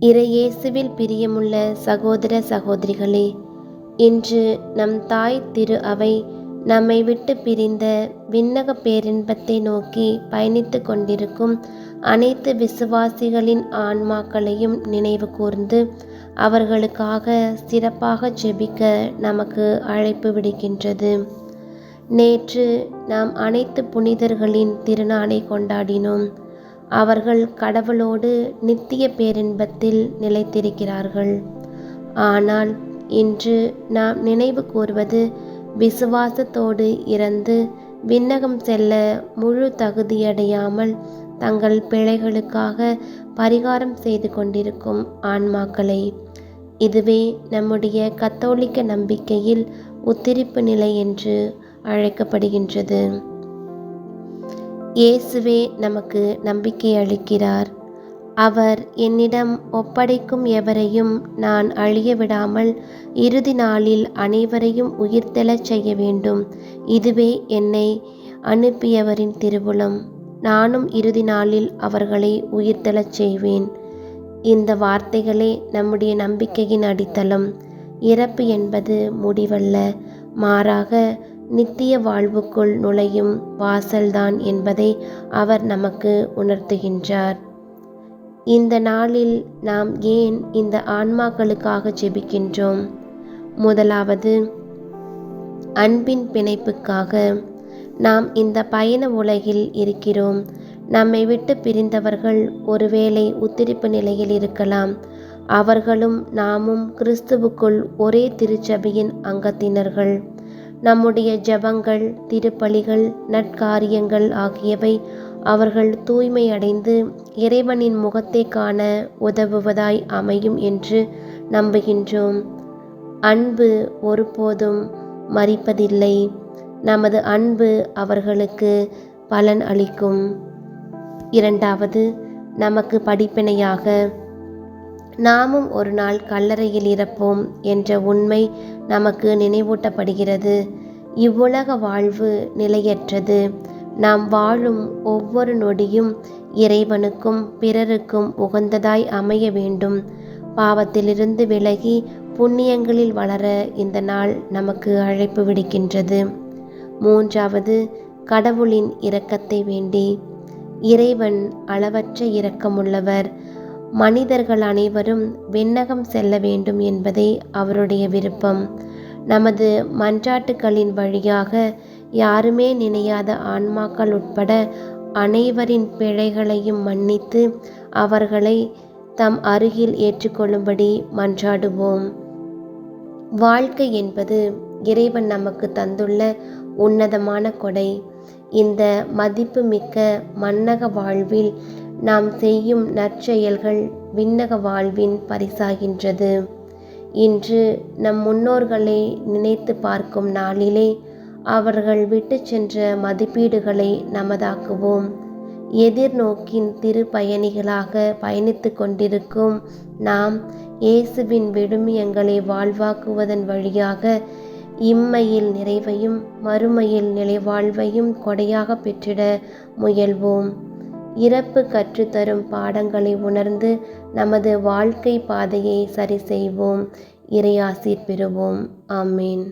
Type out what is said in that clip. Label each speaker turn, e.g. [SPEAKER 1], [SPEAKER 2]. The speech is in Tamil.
[SPEAKER 1] இறையேசுவில் பிரியமுள்ள சகோதர சகோதரிகளே, இன்று நம் தாய் திரு அவை நம்மை விட்டு பிரிந்த விண்ணக பேரின்பத்தை நோக்கி பயணித்து கொண்டிருக்கும் அனைத்து விசுவாசிகளின் ஆன்மாக்களையும் நினைவு கூர்ந்து அவர்களுக்காக சிறப்பாக ஜெபிக்க நமக்கு அழைப்பு விடுக்கின்றது. நேற்று நாம் அனைத்து புனிதர்களின் திருநாளை கொண்டாடினோம். அவர்கள் கடவுளோடு நித்திய பேரின்பத்தில் நிலைத்திருக்கிறார்கள். ஆனால் இன்று நாம் நினைவு கூர்வது விசுவாசத்தோடு இறந்து விண்ணகம் செல்ல முழு தகுதியடையாமல் தங்கள் பிழைகளுக்காக பரிகாரம் செய்து கொண்டிருக்கும் ஆன்மாக்களை. இதுவே நம்முடைய கத்தோலிக்க நம்பிக்கையில் உத்திரிப்பு நிலை என்று அழைக்கப்படுகின்றது. இயேசுவே நமக்கு நம்பிக்கை அளிக்கிறார். அவர் என்னிடம் ஒப்படைக்கும் எவரையும் நான் அழிய விடாமல் இறுதி நாளில் அனைவரையும் உயிர்த்தெழச் செய்ய வேண்டும். இதுவே என்னை அனுப்பியவரின் திருவுளம். நானும் இறுதி நாளில் அவர்களை உயிர்த்தெழச் செய்வேன். இந்த வார்த்தைகளே நம்முடைய நம்பிக்கையின் அடித்தளம். இறப்பு என்பது முடிவல்ல, மாறாக நித்திய வாழ்வுக்குள் நுழையும் வாசல்தான் என்பதை அவர் நமக்கு உணர்த்துகின்றார். இந்த நாளில் நாம் ஏன் இந்த ஆன்மாக்களுக்காக ஜெபிக்கின்றோம்? முதலாவது, அன்பின் பிணைப்புக்காக. நாம் இந்த பயண உலகில் இருக்கிறோம். நம்மை விட்டு பிரிந்தவர்கள் ஒருவேளை உத்திரிப்பு நிலையில் இருக்கலாம். அவர்களும் நாமும் கிறிஸ்துவுக்குள் ஒரே திருச்சபையின் அங்கத்தினர்கள். நம்முடைய ஜெபங்கள், திருப்பலிகள், நற்காரியங்கள் ஆகியவை அவர்கள் தூய்மை அடைந்து இறைவனின் முகத்தை காண உதவுவதாய் அமையும் என்று நம்புகின்றோம். அன்பு ஒருபோதும் மரிப்பதில்லை. நமது அன்பு அவர்களுக்கு பலன் அளிக்கும். இரண்டாவது, நமக்கு படிப்பினையாக. நாமும் ஒரு நாள் கல்லறையில் இறப்போம் என்ற உண்மை நமக்கு நினைவூட்டப்படுகிறது. இவ்வுலக வாழ்வு நிலையற்றது. நாம் வாழும் ஒவ்வொரு நொடியும் இறைவனுக்கும் பிறருக்கும் உகந்ததாய் அமைய வேண்டும். பாவத்திலிருந்து விலகி புண்ணியங்களில் வளர இந்த நாள் நமக்கு அழைப்பு விடுக்கின்றது. மூன்றாவது, கடவுளின் இரக்கத்தை வேண்டி. இறைவன் அளவற்ற இரக்கமுள்ளவர். மனிதர்கள் அனைவரும் விண்ணகம் செல்ல வேண்டும் என்பதே அவருடைய விருப்பம். நமது மன்றாட்டுக்களின் வழியாக யாருமே நினையாத ஆன்மாக்கள் உட்பட அனைவரின் பிழைகளையும் மன்னித்து அவர்களை தம் அருகில் ஏற்றுக்கொள்ளும்படி மன்றாடுவோம். வாழ்க்கை என்பது இறைவன் நமக்கு தந்துள்ள உன்னதமான கொடை. இந்த மதிப்பு மிக்க மன்னக வாழ்வில் நாம் செய்யும் நற்செயல்கள் விண்ணக வாழ்வின் பரிசாகின்றது. இன்று நம் முன்னோர்களை நினைத்து பார்க்கும் நாளிலே அவர்கள் விட்டு சென்ற மதிப்பீடுகளை நமதாக்குவோம். எதிர்நோக்கின் திரு பயணிகளாக பயணித்து கொண்டிருக்கும் நாம் இயேசுவின் விழுமியங்களை வாழ்வாக்குவதன் வழியாக இம்மையில் நிறைவையும் மறுமையில் நிலைவாழ்வையும் கொடையாக பெற்றிட முயல்வோம். இறப்பு கற்றுத்தரும் பாடங்களை உணர்ந்து நமது வாழ்க்கை பாதையை சரி செய்வோம். இறையாசீர் பெறுவோம். ஆமேன்.